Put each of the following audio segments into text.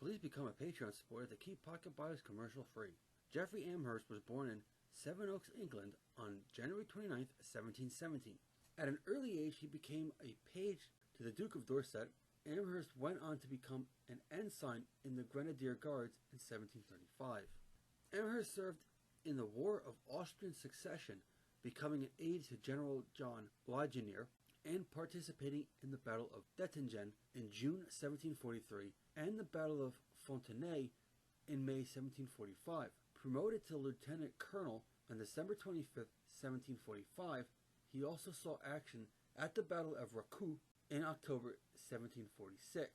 Please become a Patreon supporter to keep Pocket Bios commercial free. Jeffery Amherst was born in Sevenoaks, England on January 29, 1717. At an early age, he became a page to the Duke of Dorset. Amherst went on to become an ensign in the Grenadier Guards in 1735. Amherst served in the War of Austrian Succession, becoming an aide to General John Ligonier and participating in the Battle of Dettingen in June 1743 and the Battle of Fontenay in May 1745. Promoted to lieutenant colonel on December 25, 1745, he also saw action at the Battle of Racou in October 1746.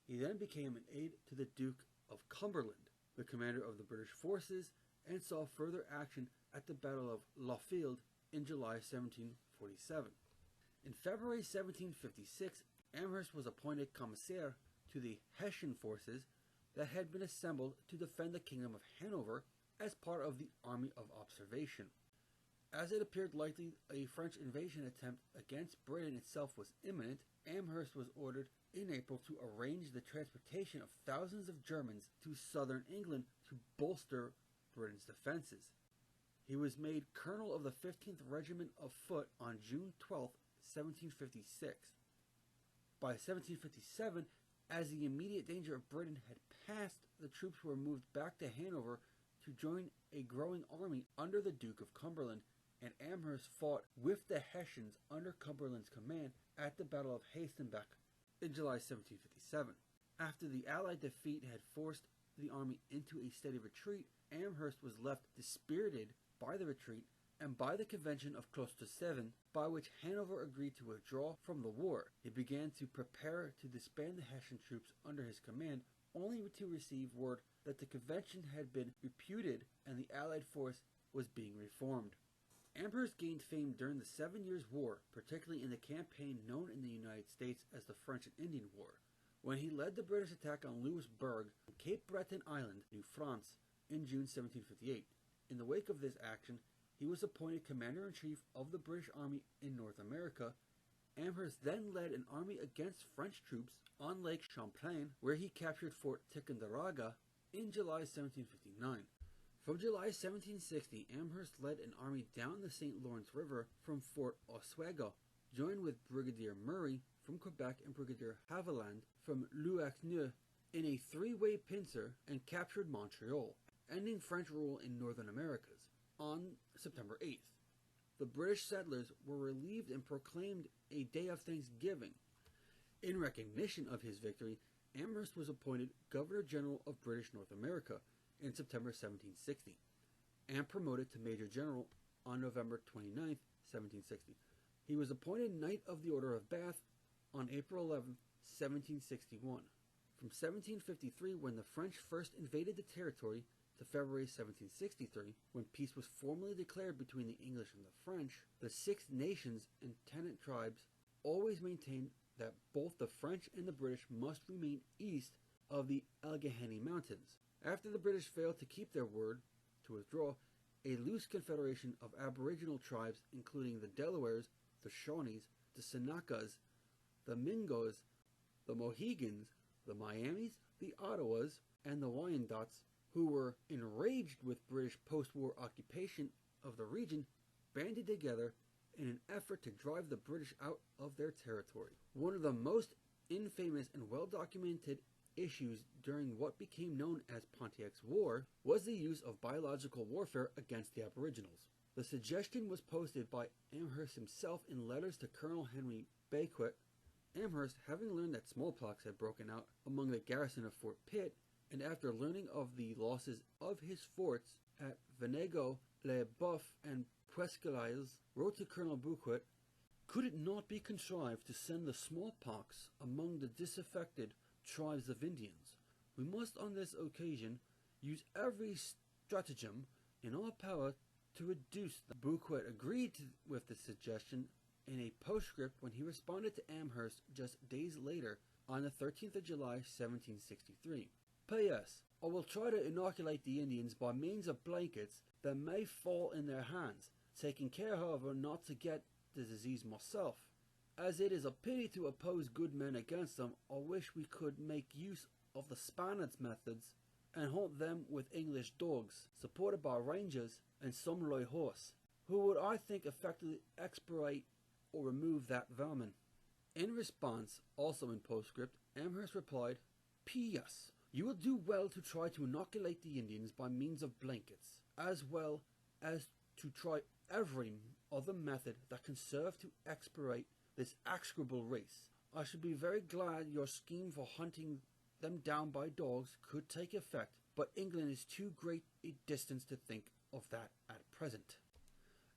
He then became an aide to the Duke of Cumberland, the commander of the British forces, and saw further action at the Battle of Lawfield in July 1747. In February 1756, Amherst was appointed commissaire to the Hessian forces that had been assembled to defend the Kingdom of Hanover as part of the Army of Observation. As it appeared likely a French invasion attempt against Britain itself was imminent, Amherst was ordered in April to arrange the transportation of thousands of Germans to southern England to bolster Britain's defenses. He was made colonel of the 15th Regiment of Foot on June 12, 1756. By 1757, as the immediate danger of Britain had passed, the troops were moved back to Hanover to join a growing army under the Duke of Cumberland, and Amherst fought with the Hessians under Cumberland's command at the Battle of Hastenbeck in July 1757. After the Allied defeat had forced the army into a steady retreat, Amherst was left dispirited by the retreat and by the Convention of Klosterseven, by which Hanover agreed to withdraw from the war. He began to prepare to disband the Hessian troops under his command, only to receive word that the convention had been repudiated and the Allied force was being reformed. Amherst gained fame during the 7 Years' War, particularly in the campaign known in the United States as the French and Indian War, when he led the British attack on Louisbourg, Cape Breton Island, New France, in June 1758. In the wake of this action, he was appointed Commander-in-Chief of the British Army in North America. Amherst then led an army against French troops on Lake Champlain, where he captured Fort Ticonderoga in July 1759. From July 1760, Amherst led an army down the St. Lawrence River from Fort Oswego, joined with Brigadier Murray from Quebec and Brigadier Haviland from Louisneux in a three-way pincer, and captured Montreal, ending French rule in Northern Americas. On September 8th, the British settlers were relieved and proclaimed a day of thanksgiving. In recognition of his victory, Amherst was appointed Governor-General of British North America in September 1760, and promoted to Major General on November 29, 1760. He was appointed Knight of the Order of Bath on April 11, 1761. From 1753, when the French first invaded the territory, to February 1763, when peace was formally declared between the English and the French, the Six Nations and tenant tribes always maintained that both the French and the British must remain east of the Allegheny Mountains. After the British failed to keep their word to withdraw, a loose confederation of aboriginal tribes, including the Delawares, the Shawnees, the Seneca's, the Mingos, the Mohegans, the Miamis, the Ottawas, and the Wyandots, who were enraged with British post-war occupation of the region, banded together in an effort to drive the British out of their territory. One of the most infamous and well-documented issues during what became known as Pontiac's War was the use of biological warfare against the Aboriginals. The suggestion was posted by Amherst himself in letters to Colonel Henry Beckwith. Amherst, having learned that smallpox had broken out among the garrison of Fort Pitt, and after learning of the losses of his forts at Venego, Le Boeuf, and Presquisles, wrote to Colonel Beckwith, "Could it not be contrived to send the smallpox among the disaffected tribes of Indians? We must on this occasion use every stratagem in our power to reduce them." Beckwith agreed with the suggestion in a postscript when he responded to Amherst just days later on the 13th of July 1763. P.S. I will try to inoculate the Indians by means of blankets that may fall in their hands, taking care, however, not to get the disease myself. As it is a pity to oppose good men against them, I wish we could make use of the Spaniards' methods and hunt them with English dogs, supported by rangers and some loy horse, who would, I think, effectively expirate or remove that vermin. In response, also in postscript, Amherst replied, P.S. You will do well to try to inoculate the Indians by means of blankets, as well as to try every other method that can serve to expirate this execrable race. I should be very glad your scheme for hunting them down by dogs could take effect, but England is too great a distance to think of that at present.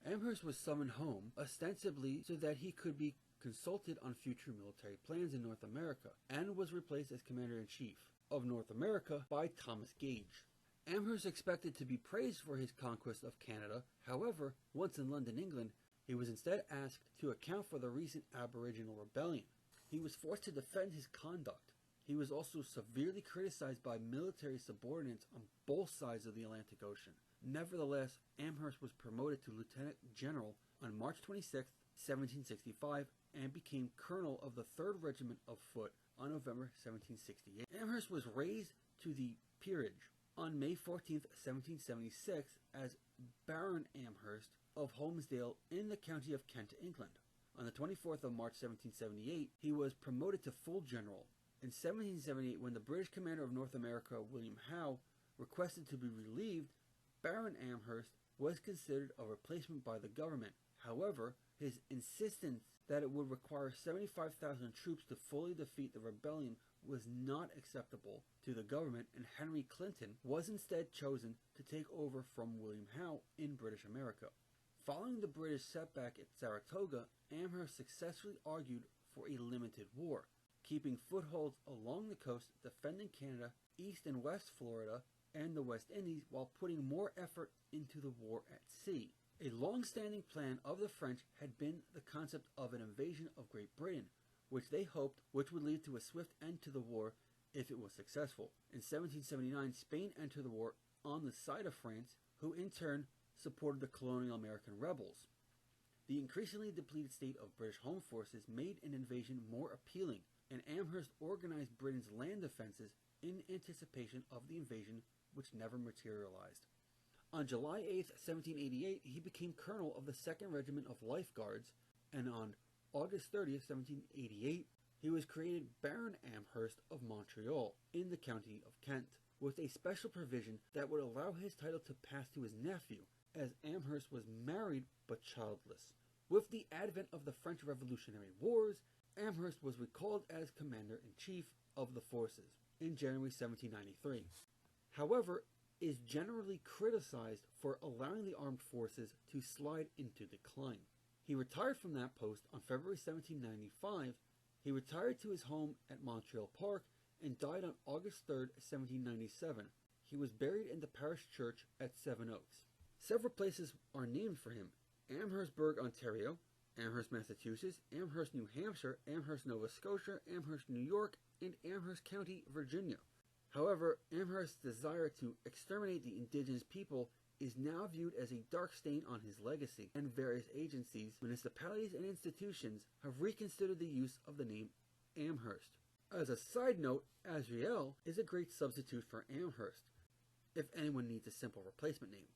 Amherst was summoned home, ostensibly so that he could be consulted on future military plans in North America, and was replaced as Commander-in-Chief of North America by Thomas Gage. Amherst expected to be praised for his conquest of Canada. However, once in London, England, he was instead asked to account for the recent Aboriginal rebellion. He was forced to defend his conduct. He was also severely criticized by military subordinates on both sides of the Atlantic Ocean. Nevertheless, Amherst was promoted to Lieutenant General on March 26, 1765, and became Colonel of the 3rd Regiment of Foot on November 1768. Amherst was raised to the peerage on May 14, 1776, as Baron Amherst of Holmesdale in the county of Kent, England. On the 24th of March 1778, he was promoted to full general. In 1778, when the British commander of North America, William Howe, requested to be relieved, Baron Amherst was considered a replacement by the government. However, his insistence that it would require 75,000 troops to fully defeat the rebellion was not acceptable to the government, and Henry Clinton was instead chosen to take over from William Howe in British America. Following the British setback at Saratoga, Amherst successfully argued for a limited war, keeping footholds along the coast, defending Canada, East and West Florida, and the West Indies, while putting more effort into the war at sea. A long-standing plan of the French had been the concept of an invasion of Great Britain, which they hoped would lead to a swift end to the war if it was successful. In 1779, Spain entered the war on the side of France, who in turn supported the colonial American rebels. The increasingly depleted state of British home forces made an invasion more appealing, and Amherst organized Britain's land defenses in anticipation of the invasion, which never materialized. On July 8, 1788, he became colonel of the 2nd Regiment of Life Guards, and on August 30, 1788, he was created Baron Amherst of Montreal in the county of Kent, with a special provision that would allow his title to pass to his nephew, as Amherst was married but childless. With the advent of the French Revolutionary Wars, Amherst was recalled as Commander-in-Chief of the forces in January 1793. However, is generally criticized for allowing the armed forces to slide into decline. He retired from that post on February 1795. He retired to his home at Montreal Park and died on August 3, 1797. He was buried in the parish church at Seven Oaks. Several places are named for him: Amherstburg, Ontario; Amherst, Massachusetts; Amherst, New Hampshire; Amherst, Nova Scotia; Amherst, New York; and Amherst County, Virginia. However, Amherst's desire to exterminate the indigenous people is now viewed as a dark stain on his legacy, and various agencies, municipalities, and institutions have reconsidered the use of the name Amherst. As a side note, Azriel is a great substitute for Amherst, if anyone needs a simple replacement name.